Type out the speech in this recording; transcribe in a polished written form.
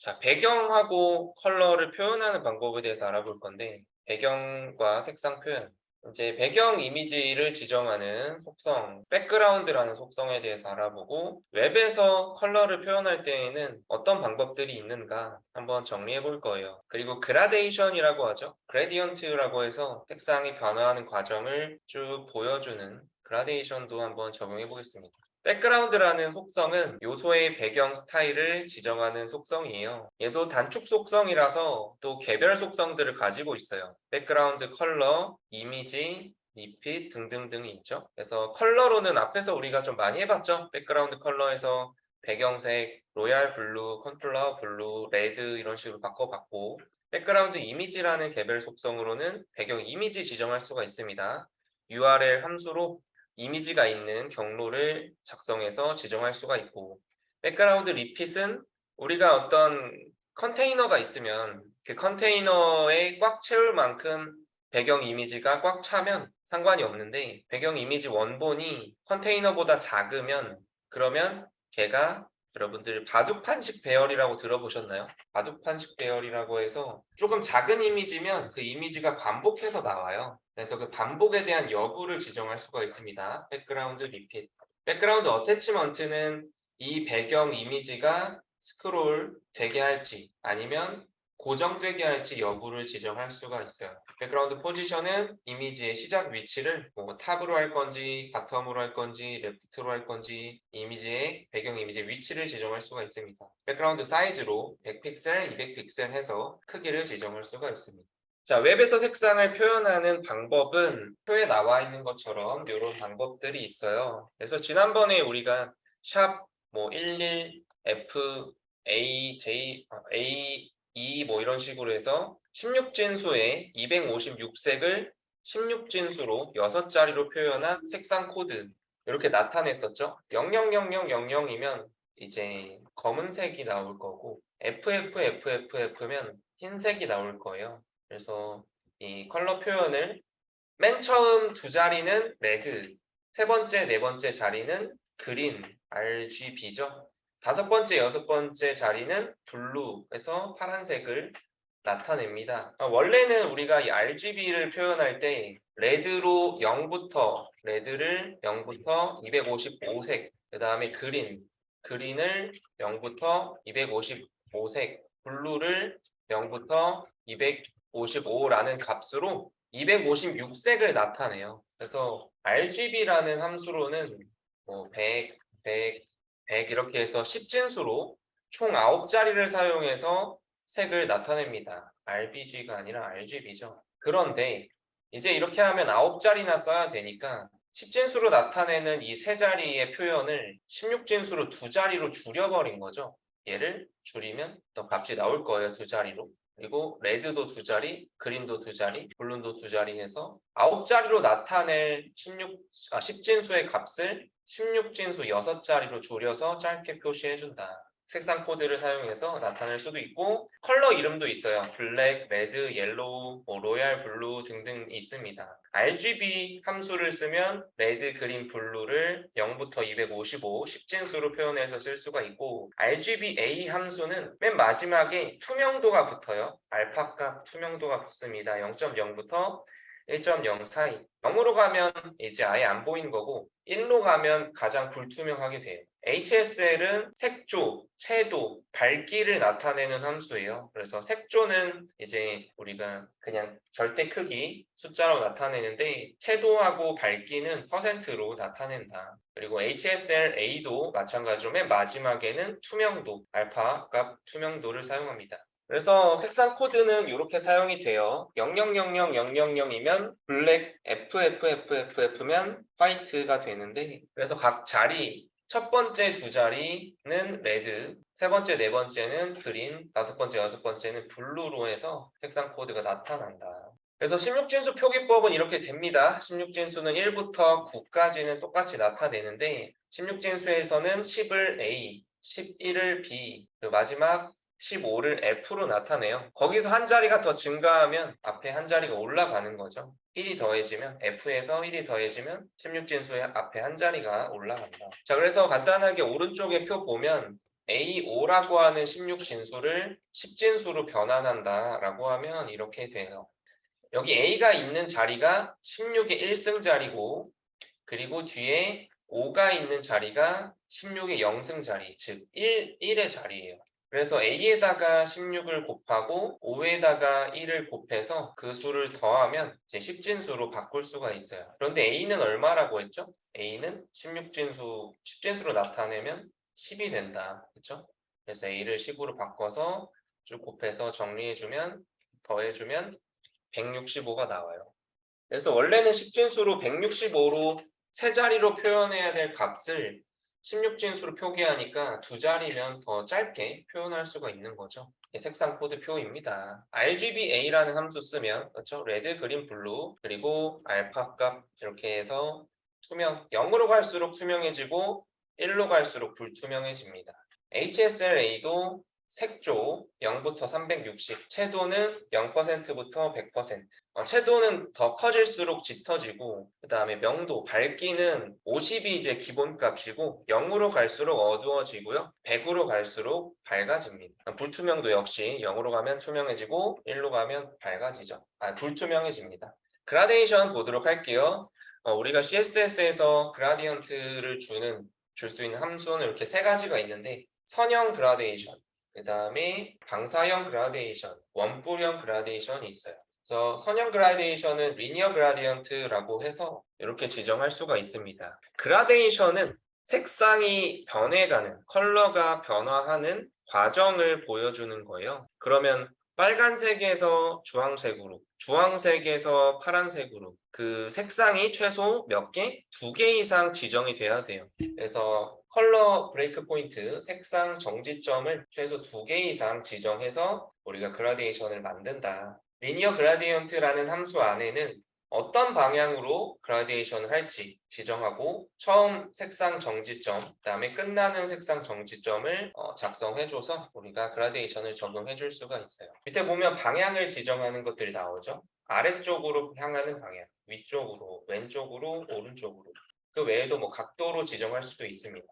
자, 배경하고 컬러를 표현하는 방법에 대해서 알아볼 건데, 배경과 색상 표현. 이제 배경 이미지를 지정하는 속성, 백그라운드라는 속성에 대해서 알아보고, 웹에서 컬러를 표현할 때에는 어떤 방법들이 있는가 한번 정리해 볼 거예요. 그리고 그라데이션이라고 하죠. 그레디언트라고 해서 색상이 변화하는 과정을 쭉 보여주는 그라데이션도 한번 적용해 보겠습니다. 백그라운드라는 속성은 요소의 배경 스타일을 지정하는 속성이에요. 얘도 단축 속성이라서 또 개별 속성들을 가지고 있어요. 백그라운드 컬러, 이미지, 리핏 등등등이 있죠. 그래서 컬러로는 앞에서 우리가 좀 많이 해봤죠. 백그라운드 컬러에서 배경색, 로얄 블루, 컨플라워 블루, 레드 이런 식으로 바꿔봤고, 백그라운드 이미지라는 개별 속성으로는 배경 이미지 지정할 수가 있습니다. URL 함수로 이미지가 있는 경로를 작성해서 지정할 수가 있고, 백그라운드 리핏은 우리가 어떤 컨테이너가 있으면 그 컨테이너에 꽉 채울 만큼 배경 이미지가 꽉 차면 상관이 없는데, 배경 이미지 원본이 컨테이너보다 작으면 그러면 걔가, 여러분들 바둑판식 배열이라고 들어보셨나요? 바둑판식 배열이라고 해서 조금 작은 이미지면 그 이미지가 반복해서 나와요. 그래서 그 반복에 대한 여부를 지정할 수가 있습니다. 백그라운드 리핏. 백그라운드 어태치먼트는 이 배경 이미지가 스크롤 되게 할지 아니면 고정되게 할지 여부를 지정할 수가 있어요. 백그라운드 포지션은 이미지의 시작 위치를 탑으로 할 건지 바텀으로 할 건지 레프트로 할 건지 이미지의 배경 이미지 위치를 지정할 수가 있습니다. 백그라운드 사이즈로 100픽셀, 200픽셀 해서 크기를 지정할 수가 있습니다. 자, 웹에서 색상을 표현하는 방법은 표에 나와 있는 것처럼 이런 방법들이 있어요. 그래서 지난번에 우리가 샵 11 F A J A E 이런 식으로 해서 16진수에 256색을 16진수로 6자리로 표현한 색상 코드 이렇게 나타냈었죠. 000000이면 이제 검은색이 나올 거고, FFFFF면 흰색이 나올 거예요. 그래서 이 컬러 표현을 맨 처음 두 자리는 레드, 세 번째, 네 번째 자리는 그린, RGB죠. 다섯 번째, 여섯 번째 자리는 블루에서 파란색을 나타냅니다. 원래는 우리가 이 RGB를 표현할 때 레드로 0부터, 레드를 0부터 255색, 그 다음에 그린을 0부터 255색, 블루를 0부터 255라는 값으로 256색을 나타내요. 그래서 RGB라는 함수로는 100, 100, 100 이렇게 해서 10진수로 총 9자리를 사용해서 색을 나타냅니다. RBG가 아니라 RGB죠. 그런데 이제 이렇게 하면 9자리나 써야 되니까 10진수로 나타내는 이 세 자리의 표현을 16진수로 두 자리로 줄여버린 거죠. 얘를 줄이면 더 값이 나올 거예요. 두 자리로. 그리고 레드도 두 자리, 그린도 두 자리, 블루도 두 자리 해서 9자리로 나타낼 10진수의 값을 16진수 6자리로 줄여서 짧게 표시해준다. 색상 코드를 사용해서 나타낼 수도 있고, 컬러 이름도 있어요. 블랙, 레드, 옐로우, 로얄, 블루 등등 있습니다. RGB 함수를 쓰면 레드, 그린, 블루를 0부터 255, 10진수로 표현해서 쓸 수가 있고, RGBA 함수는 맨 마지막에 투명도가 붙어요. 알파 값 투명도가 붙습니다. 0.0부터 1.0 사이. 0으로 가면 이제 아예 안 보이는 거고, 1로 가면 가장 불투명하게 돼요. HSL은 색조, 채도, 밝기를 나타내는 함수예요. 그래서 색조는 이제 우리가 그냥 절대 크기 숫자로 나타내는데, 채도하고 밝기는 퍼센트로 나타낸다. 그리고 HSLA도 마찬가지로 맨 마지막에는 투명도, 알파 값 투명도를 사용합니다. 그래서 색상 코드는 이렇게 사용이 돼요. 000000이면 블랙, FFFF면 화이트가 되는데, 그래서 각 자리 첫 번째 두 자리는 레드, 세 번째, 네 번째는 그린, 다섯 번째, 여섯 번째는 블루로 해서 색상 코드가 나타난다. 그래서 16진수 표기법은 이렇게 됩니다. 16진수는 1부터 9까지는 똑같이 나타내는데, 16진수에서는 10을 A, 11을 B, 그리고 마지막 15를 F로 나타내요. 거기서 한 자리가 더 증가하면 앞에 한 자리가 올라가는 거죠. 1이 더해지면, F에서 1이 더해지면 16진수의 앞에 한 자리가 올라간다. 자, 그래서 간단하게 오른쪽에 표 보면 A5라고 하는 16진수를 10진수로 변환한다라고 하면 이렇게 돼요. 여기 A가 있는 자리가 16의 1승 자리고 그리고 뒤에 5가 있는 자리가 16의 0승 자리, 즉 1의 자리예요. 그래서 A에다가 16을 곱하고 5에다가 1을 곱해서 그 수를 더하면 이제 10진수로 바꿀 수가 있어요. 그런데 A는 얼마라고 했죠? A는 10진수로 나타내면 10이 된다. 그렇죠? 그래서 A를 10으로 바꿔서 쭉 곱해서 정리해주면 더해주면 165가 나와요. 그래서 원래는 10진수로 165로 세 자리로 표현해야 될 값을 16진수로 표기하니까 두 자리면 더 짧게 표현할 수가 있는 거죠. 색상 코드 표입니다. RGBA라는 함수 쓰면 그렇죠? 레드, 그린, 블루 그리고 알파 값 이렇게 해서 투명 0으로 갈수록 투명해지고 1로 갈수록 불투명해집니다. HSLA도 색조 0부터 360, 채도는 0%부터 100%. 채도는 더 커질수록 짙어지고 그 다음에 명도, 밝기는 50이 이제 기본값이고 0으로 갈수록 어두워지고요. 100으로 갈수록 밝아집니다. 불투명도 역시 0으로 가면 투명해지고 1로 가면 밝아지죠. 불투명해집니다. 그라데이션 보도록 할게요. 우리가 CSS에서 그라디언트를 줄 수 있는 함수는 이렇게 세 가지가 있는데 선형 그라데이션, 그 다음에 방사형 그라데이션, 원뿔형 그라데이션이 있어요. 그래서 선형 그라데이션은 리니어 그라디언트라고 해서 이렇게 지정할 수가 있습니다. 그라데이션은 색상이 변해가는, 컬러가 변화하는 과정을 보여주는 거예요. 그러면 빨간색에서 주황색으로, 주황색에서 파란색으로 그 색상이 최소 몇 개? 2개 이상 지정이 돼야 돼요. 그래서 컬러 브레이크 포인트, 색상 정지점을 최소 2개 이상 지정해서 우리가 그라데이션을 만든다. 리니어 그라디언트라는 함수 안에는 어떤 방향으로 그라데이션을 할지 지정하고 처음 색상 정지점, 그다음에 끝나는 색상 정지점을 작성해줘서 우리가 그라데이션을 적용해 줄 수가 있어요. 밑에 보면 방향을 지정하는 것들이 나오죠. 아래쪽으로 향하는 방향, 위쪽으로, 왼쪽으로, 오른쪽으로. 그 외에도 뭐 각도로 지정할 수도 있습니다.